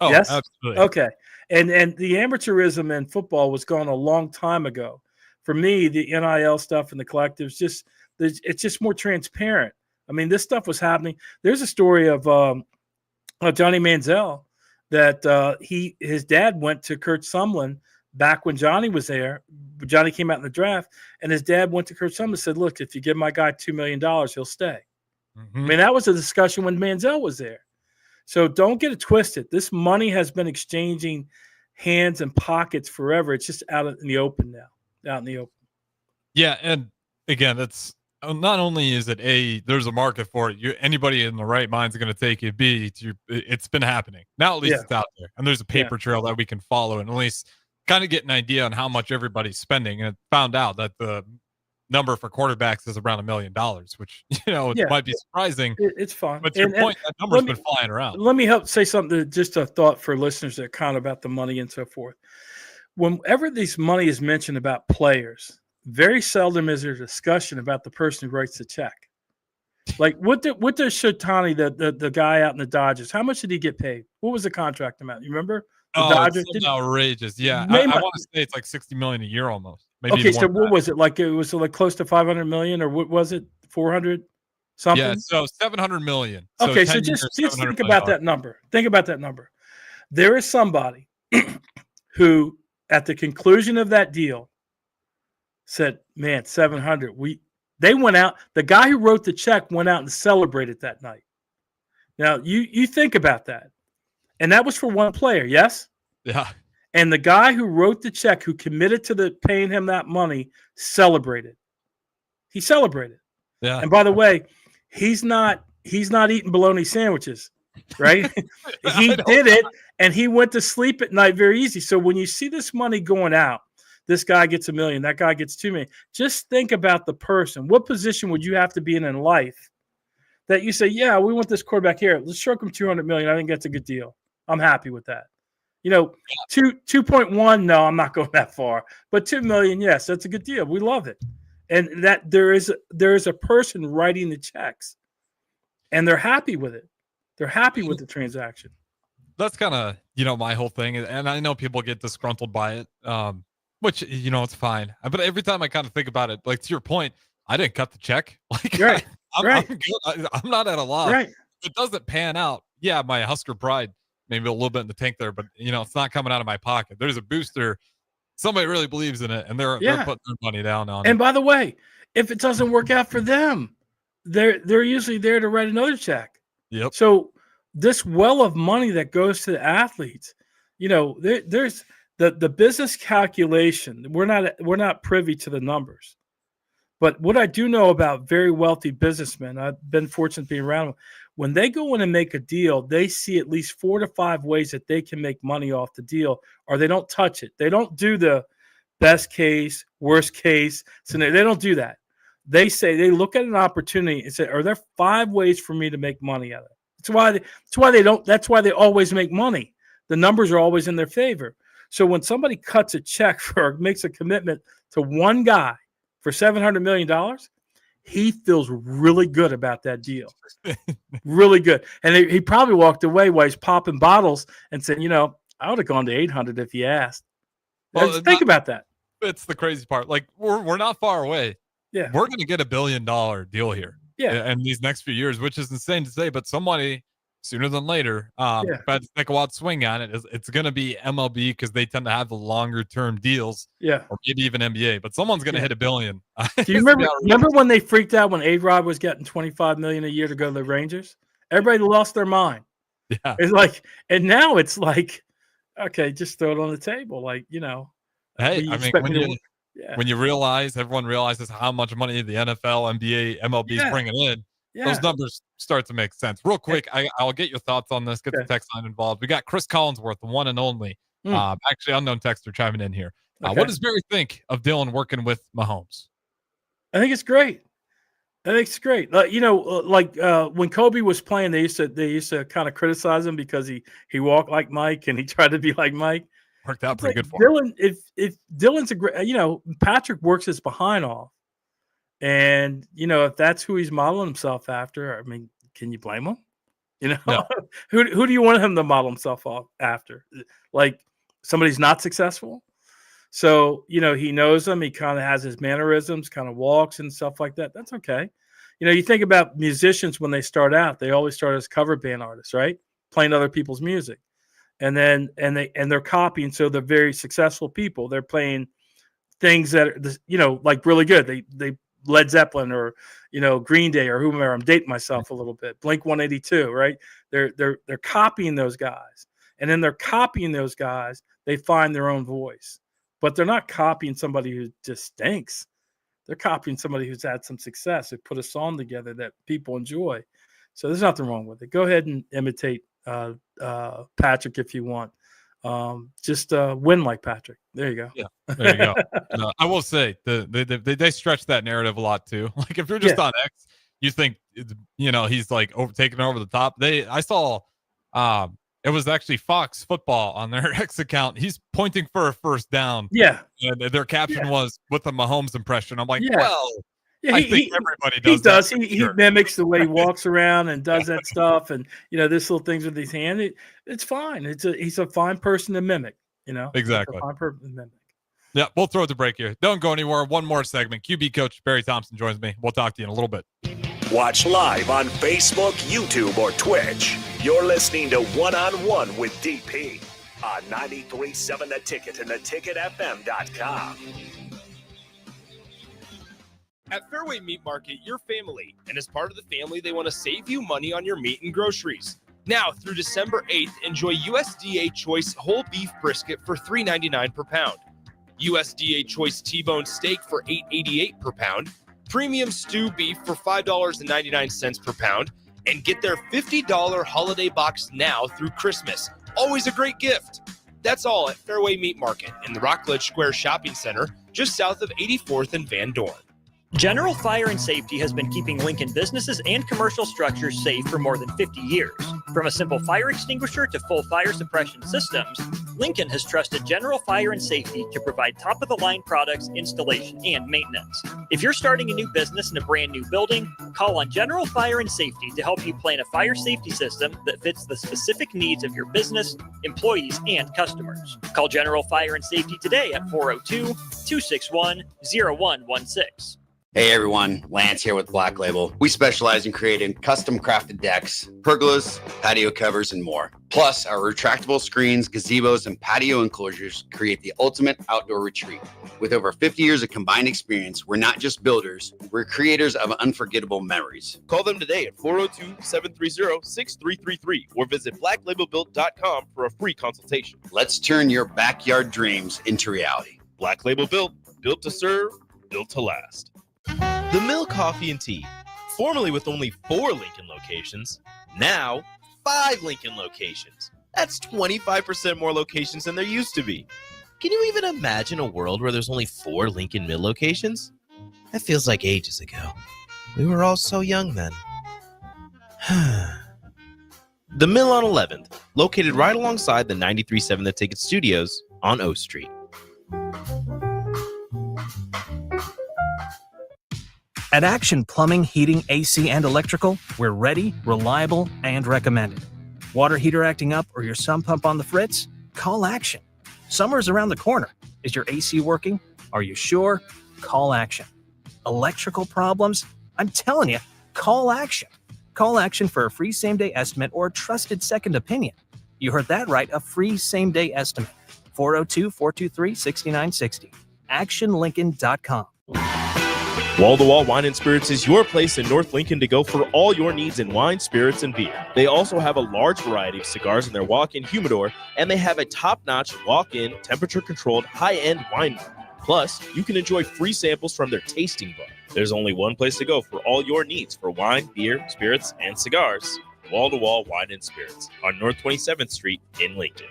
Oh, yes? Absolutely. Okay. And the amateurism in football was gone a long time ago. For me, the NIL stuff and the collectives, it's just more transparent. I mean, this stuff was happening. There's a story of Johnny Manziel that his dad went to Kurt Sumlin back when Johnny was there. Johnny came out in the draft, and his dad went to Kurt Sumlin and said, "Look, if you give my guy $2 million, he'll stay." Mm-hmm. I mean, that was a discussion when Manziel was there. So don't get it twisted. This money has been exchanging hands and pockets forever. It's just out in the open now. Out in the open. Yeah, and again, it's not only is it there's a market for it. Anybody in the right mind is going to take it. B, it's been happening now. At least it's out there, and there's a paper trail that we can follow, and at least kind of get an idea on how much everybody's spending. And it found out that the number for quarterbacks is around $1 million, which might be surprising. It's fine. But to your point, that number's been flying around. Let me help say something. Just a thought for listeners that kind of about the money and so forth. Whenever this money is mentioned about players, very seldom is there discussion about the person who writes the check. Like what does Shotani, the guy out in the Dodgers, how much did he get paid? What was the contract amount? You remember? Dodgers, it's outrageous. Yeah, I want to say it's like $60 million a year almost. Maybe okay, so what was it like? It was like close to 500 million, or what was it? 400 something? Yeah, so 700 million. Okay, so just think about that number. Think about that number. There is somebody who, at the conclusion of that deal, said, "Man, 700." They went out. The guy who wrote the check went out and celebrated that night. Now you think about that, and that was for one player. Yes. Yeah. And the guy who wrote the check, who committed to paying him that money, celebrated. He celebrated. Yeah. And by the way, he's not eating bologna sandwiches, right? He did it, and he went to sleep at night very easy. So when you see this money going out, this guy gets $1 million, that guy gets $2 million. Just think about the person. What position would you have to be in life that you say, "Yeah, we want this quarterback here. Let's stroke him $200 million. I think that's a good deal. I'm happy with that." 2.1, no, I'm not going that far. But $2 million, yes, that's a good deal. We love it. And that there is a person writing the checks, and they're happy with it. They're happy with the transaction. That's kind of, my whole thing. And I know people get disgruntled by it, which, it's fine. But every time I kind of think about it, like to your point, I didn't cut the check. Like, right. I'm good. I'm not at a loss. Right. If it doesn't pan out, yeah, my Husker pride, maybe a little bit in the tank there, but it's not coming out of my pocket. There's a booster. Somebody really believes in it, and they're putting their money down on it. And by the way, if it doesn't work out for them, they're usually there to write another check. Yep. So this well of money that goes to the athletes, there's the business calculation. We're not privy to the numbers. But what I do know about very wealthy businessmen, I've been fortunate to be around them, when they go in and make a deal, they see at least 4 to 5 ways that they can make money off the deal, or they don't touch it. They don't do the best case, worst case scenario. They don't do that. They look at an opportunity and say, "Are there 5 ways for me to make money out of it?" That's why they always make money. The numbers are always in their favor. So when somebody cuts a check or makes a commitment to one guy for $700 million, he feels really good about that deal. Really good. And he probably walked away while he's popping bottles and said, I would have gone to 800 if you asked. Well, think about that. It's the crazy part. Like we're not far away. Yeah. We're going to get $1 billion deal here. Yeah. In these next few years, which is insane to say, but somebody sooner than later, if I had to take a wild swing on it, it's going to be MLB because they tend to have the longer term deals. Yeah. Or maybe even NBA, but someone's going to hit $1 billion. Do you remember when they freaked out when A-Rod was getting $25 million a year to go to the Rangers? Everybody lost their mind. Yeah. It's like, and now it's like, okay, just throw it on the table. Like, Hey, I mean, when you realize, everyone realizes how much money the NFL, NBA, MLB is bringing in, those numbers start to make sense. Real quick, I'll get your thoughts on this, get the text line involved. We got Chris Collinsworth, the one and only, actually unknown texter chiming in here. What does Barry think of Dylan working with Mahomes? I think it's great. When Kobe was playing, they used to kind of criticize him because he walked like Mike and he tried to be like Mike. Worked out pretty good for him. Dylan, if Dylan's a great, Patrick works his behind off. And, if that's who he's modeling himself after, I mean, can you blame him? No. Who do you want him to model himself off after? Like somebody's not successful? So, he knows them. He kind of has his mannerisms, kind of walks and stuff like that. That's okay. You think about musicians when they start out, they always start as cover band artists, right? Playing other people's music. And then they're copying. So they're very successful people. They're playing things that are, like really good. They Led Zeppelin or, Green Day or whomever. I'm dating myself a little bit. Blink 182, right? They're copying those guys. And then they're copying those guys. They find their own voice. But they're not copying somebody who just stinks. They're copying somebody who's had some success, who put a song together that people enjoy. So there's nothing wrong with it. Go ahead and imitate Patrick if you want. Just win like Patrick. There you go. Yeah, there you go. I will say they stretch that narrative a lot too. Like if you're just on X, you think he's like taking over the top. I saw it was actually Fox Football on their X account. He's pointing for a first down. Yeah. And their caption was with a Mahomes impression. I'm like, Yeah, I think everybody does. He does. That He mimics the way he walks around and does that stuff, and this little things with his hand. It's fine. He's a fine person to mimic. Exactly. A fine person to mimic. Yeah, we'll throw it to break here. Don't go anywhere. One more segment. QB coach Barry Thompson joins me. We'll talk to you in a little bit. Watch live on Facebook, YouTube, or Twitch. You're listening to One on One with DP on 93.7 The Ticket and theticketfm.com. At Fairway Meat Market, your family, and as part of the family, they want to save you money on your meat and groceries. Now, through December 8th, enjoy USDA Choice whole beef brisket for $3.99 per pound, USDA Choice T-bone steak for $8.88 per pound, premium stew beef for $5.99 per pound, and get their $50 holiday box now through Christmas. Always a great gift. That's all at Fairway Meat Market in the Rockledge Square Shopping Center, just south of 84th and Van Dorn. General Fire and Safety has been keeping Lincoln businesses and commercial structures safe for more than 50 years. From a simple fire extinguisher to full fire suppression systems, Lincoln has trusted General Fire and Safety to provide top-of-the-line products, installation, and maintenance. If you're starting a new business in a brand new building, call on General Fire and Safety to help you plan a fire safety system that fits the specific needs of your business, employees, and customers. Call General Fire and Safety today at 402-261-0116. Hey everyone, Lance here with Black Label. We specialize in creating custom crafted decks, pergolas, patio covers, and more. Plus, our retractable screens, gazebos, and patio enclosures create the ultimate outdoor retreat. With over 50 years of combined experience, we're not just builders, we're creators of unforgettable memories. Call them today at 402-730-6333 or visit blacklabelbuilt.com for a free consultation. Let's turn your backyard dreams into reality. Black Label Built, built to serve, built to last. The Mill Coffee and Tea, formerly with only 4 Lincoln locations, now 5 Lincoln locations. That's 25% more locations than there used to be. Can you even imagine a world where there's only 4 Lincoln Mill locations? That feels like ages ago. We were all so young then. The Mill on 11th, located right alongside the 93.7 The Ticket Studios on O Street. At Action Plumbing, Heating, AC, and Electrical, we're ready, reliable, and recommended. Water heater acting up or your sump pump on the fritz? Call Action. Summer's around the corner. Is your AC working? Are you sure? Call Action. Electrical problems? I'm telling you, call Action. Call Action for a free same-day estimate or a trusted second opinion. You heard that right, a free same-day estimate. 402-423-6960. ActionLincoln.com. Wall to Wall Wine and Spirits is your place in North Lincoln to go for all your needs in wine, spirits, and beer. They also have a large variety of cigars in their walk-in humidor, and they have a top-notch walk-in, temperature-controlled, high-end wine bar. Plus, you can enjoy free samples from their tasting bar. There's only one place to go for all your needs for wine, beer, spirits, and cigars. Wall to Wall Wine and Spirits on North 27th Street in Lincoln.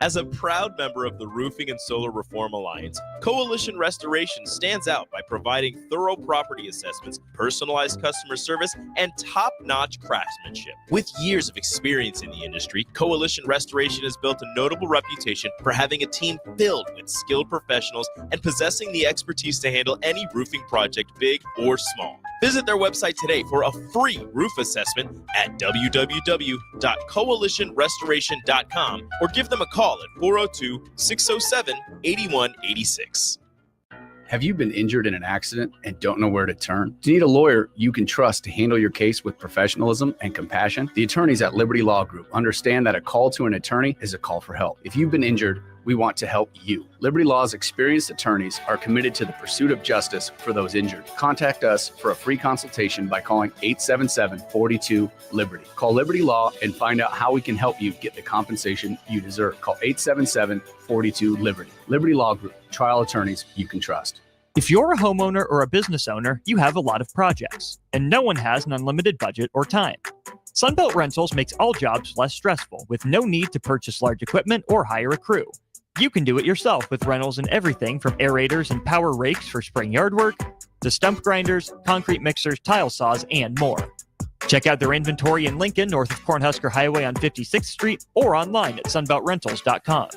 As a proud member of the Roofing and Solar Reform Alliance, Coalition Restoration stands out by providing thorough property assessments, personalized customer service, and top-notch craftsmanship. With years of experience in the industry, Coalition Restoration has built a notable reputation for having a team filled with skilled professionals and possessing the expertise to handle any roofing project, big or small. Visit their website today for a free roof assessment at www.coalitionrestoration.com or give them a call at 402-607-8186. Have you been injured in an accident and don't know where to turn? Do you need a lawyer you can trust to handle your case with professionalism and compassion? The attorneys at Liberty Law Group understand that a call to an attorney is a call for help. If you've been injured, we want to help you. Liberty Law's experienced attorneys are committed to the pursuit of justice for those injured. Contact us for a free consultation by calling 877-42-LIBERTY. Call Liberty Law and find out how we can help you get the compensation you deserve. Call 877-42-LIBERTY. Liberty Law Group, trial attorneys you can trust. If you're a homeowner or a business owner, you have a lot of projects, and no one has an unlimited budget or time. Sunbelt Rentals makes all jobs less stressful with no need to purchase large equipment or hire a crew. You can do it yourself with rentals and everything from aerators and power rakes for spring yard work to stump grinders, concrete mixers, tile saws, and more. Check out their inventory in Lincoln, north of Cornhusker Highway on 56th Street, or online at sunbeltrentals.com.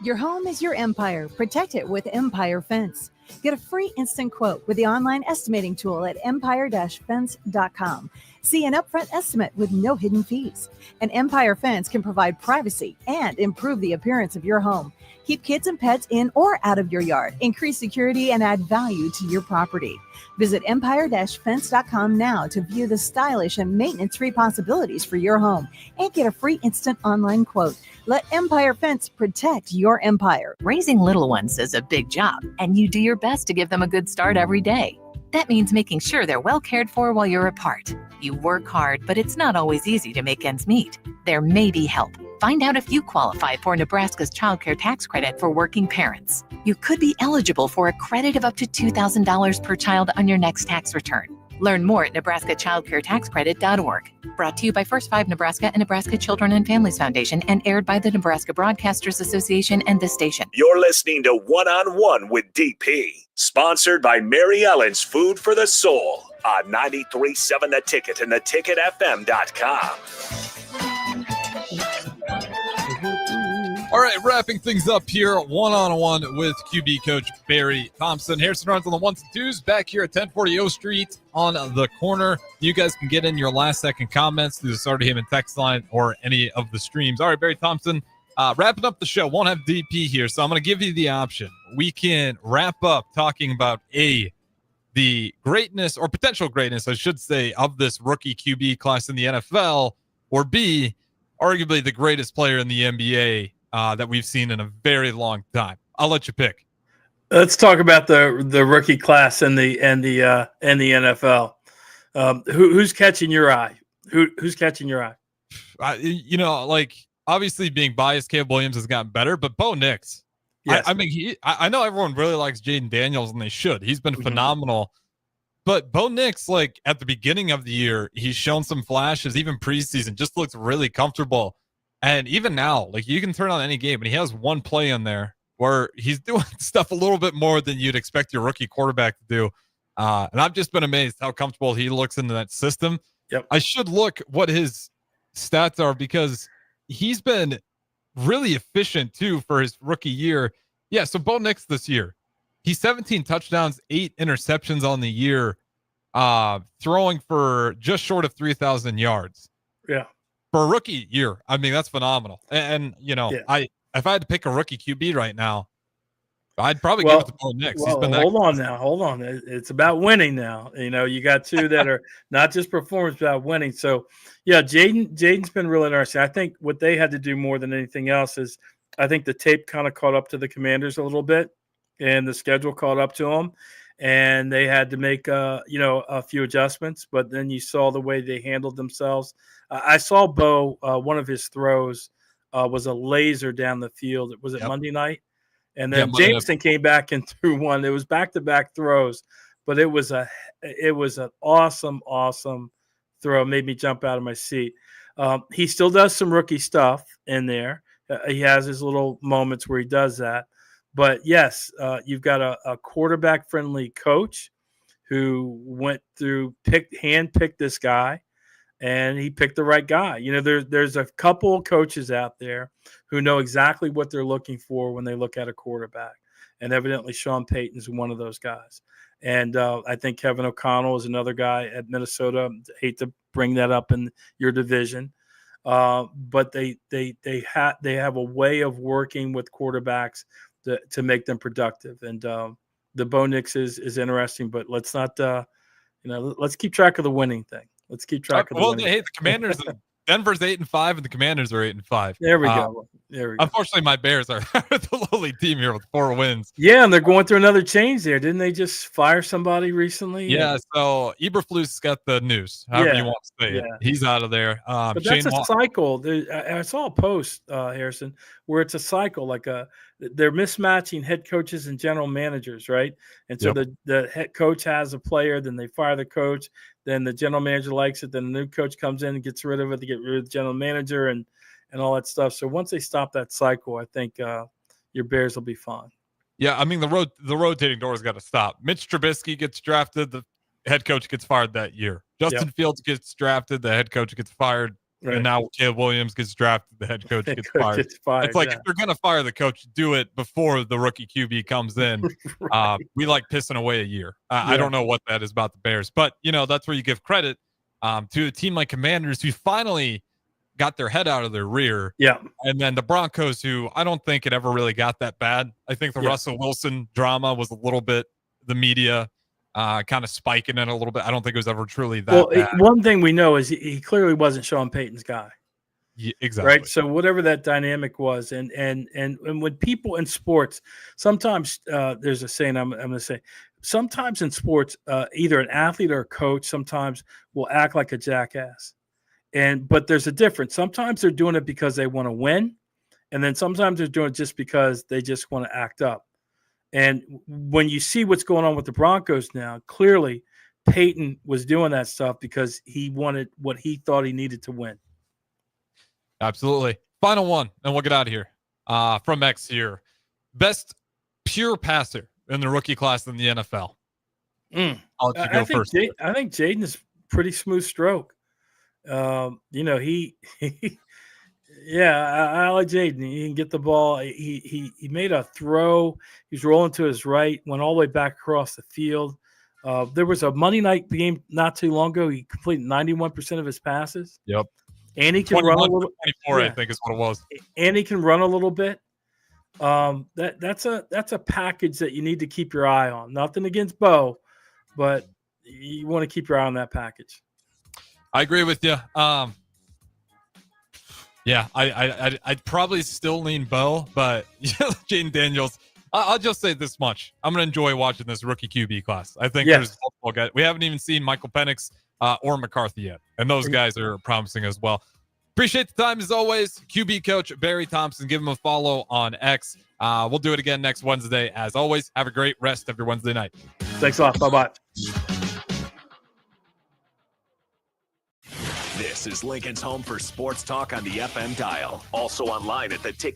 Your home is your empire. Protect it with Empire Fence. Get a free instant quote with the online estimating tool at empire-fence.com. See an upfront estimate with no hidden fees. An Empire Fence can provide privacy and improve the appearance of your home. Keep kids and pets in or out of your yard. Increase security and add value to your property. Visit empire-fence.com now to view the stylish and maintenance-free possibilities for your home and get a free instant online quote. Let Empire Fence protect your empire. Raising little ones is a big job, and you do your best to give them a good start every day. That means making sure they're well cared for while you're apart. You work hard, but it's not always easy to make ends meet. There may be help. Find out if you qualify for Nebraska's Child Care Tax Credit for working parents. You could be eligible for a credit of up to $2,000 per child on your next tax return. Learn more at nebraskachildcaretaxcredit.org. Brought to you by First 5 Nebraska and Nebraska Children and Families Foundation and aired by the Nebraska Broadcasters Association and this station. You're listening to One-on-One with DP, sponsored by Mary Ellen's Food for the Soul on 93.7 The Ticket and theticketfm.com. All right, wrapping things up here, one-on-one with QB coach Barry Thompson. Harrison runs on the ones and twos back here at 1040 O Street on the corner. You guys can get in your last-second comments through the Start of Him and text line or any of the streams. All right, Barry Thompson, wrapping up the show. Won't have DP here, so I'm going to give you the option. We can wrap up talking about the greatness or potential greatness, I should say, of this rookie QB class in the NFL, or B, arguably the greatest player in the NBA that we've seen in a very long time. I'll let you pick. Let's talk about the rookie class and the NFL. Who's catching your eye? Who's catching your eye? Obviously being biased, Caleb Williams has gotten better, but Bo Nix. Yes. I know everyone really likes Jaden Daniels, and they should. He's been phenomenal. But Bo Nix, at the beginning of the year, he's shown some flashes, even preseason, just looks really comfortable. And even now, you can turn on any game, and he has one play in there where he's doing stuff a little bit more than you'd expect your rookie quarterback to do. And I've just been amazed how comfortable he looks into that system. Yep. I should look what his stats are because he's been really efficient too for his rookie year. Yeah, so Bo Nix this year, he's 17 touchdowns, 8 interceptions on the year, throwing for just short of 3,000 yards. Yeah. For a rookie year, I mean, that's phenomenal. And you know, Yeah. if I had to pick a rookie QB right now, I'd probably give it to Bo Nix. He's been hold on. It's about winning now. You know, you got two that are not just performance, but about winning. So, yeah, Jaden's been really interesting. I think what they had to do more than anything else is I think the tape kind of caught up to the Commanders a little bit, and the schedule caught up to them, and they had to make a few adjustments. But then you saw the way they handled themselves. I saw Bo. One of his throws was a laser down the field. Was it Monday night? And then Jameson came back and threw one. It was back-to-back throws, but it was an awesome throw. It made me jump out of my seat. He still does some rookie stuff in there. He has his little moments where he does that. But yes, you've got a quarterback-friendly coach who went through, handpicked this guy, and he picked the right guy. You know, there's a couple of coaches out there who know exactly what they're looking for when they look at a quarterback. And evidently Sean Payton's one of those guys. And I think Kevin O'Connell is another guy at Minnesota. Hate to bring that up in your division. But they have a way of working with quarterbacks to make them productive. And the Bo Nix is interesting, but let's not, let's keep track of the winning thing. Let's keep track of the winning. Well, the Commanders, Denver's 8-5, and the Commanders are 8-5. There we go. There we go. Unfortunately, my Bears are the lowly team here with 4 wins. Yeah, and they're going through another change there. Didn't they just fire somebody recently? Yeah, so Eberflus got the news, however you want to say it. He's out of there. But that's a cycle. I saw a post, Harrison, where it's a cycle. Like they're mismatching head coaches and general managers, right? And so the head coach has a player, then they fire the coach, then the general manager likes it, then the new coach comes in and gets rid of it. They get rid of the general manager and all that stuff. So once they stop that cycle, I think your Bears will be fine. Yeah, I mean, the rotating door's got to stop. Mitch Trubisky gets drafted, the head coach gets fired that year. Justin Fields gets drafted, the head coach gets fired. Right. And now Caleb Williams gets drafted, the head coach gets fired. It's like if they're going to fire the coach, do it before the rookie QB comes in. Right. We like pissing away a year. I don't know what that is about the Bears, but that's where you give credit to a team like Commanders who finally got their head out of their rear. Yeah. And then the Broncos, who I don't think it ever really got that bad. I think the Russell Wilson drama was a little bit the media kind of spiking it a little bit. I don't think it was ever truly that bad. One thing we know is he clearly wasn't Sean Payton's guy. Yeah, exactly. Right. So whatever that dynamic was, and when people in sports, sometimes there's a saying I'm going to say, sometimes in sports, either an athlete or a coach sometimes will act like a jackass. But there's a difference. Sometimes they're doing it because they want to win, and then sometimes they're doing it just because they just want to act up. And when you see what's going on with the Broncos now, clearly Peyton was doing that stuff because he wanted what he thought he needed to win. Absolutely. Final one, and we'll get out of here. From X here. Best pure passer in the rookie class in the NFL. I'll let you go first. I think Jaden is pretty smooth stroke. I like Jaden. He can get the ball. He made a throw. He's rolling to his right, went all the way back across the field. There was a Monday night game not too long ago. He completed 91% of his passes. Yep. And he can run a little. 24, I think is what it was. And he can run a little bit. That's a package that you need to keep your eye on. Nothing against Bo, but you want to keep your eye on that package. I agree with you. I'd probably still lean Bo, but Jaden Daniels. I'll just say this much: I'm going to enjoy watching this rookie QB class. I think there's multiple guys. We haven't even seen Michael Penix or McCarthy yet, and those guys are promising as well. Appreciate the time as always. QB coach Barry Thompson. Give him a follow on X. We'll do it again next Wednesday. As always, have a great rest of your Wednesday night. Thanks a lot. Bye-bye. This is Lincoln's home for sports talk on the FM dial. Also online at the Ticket.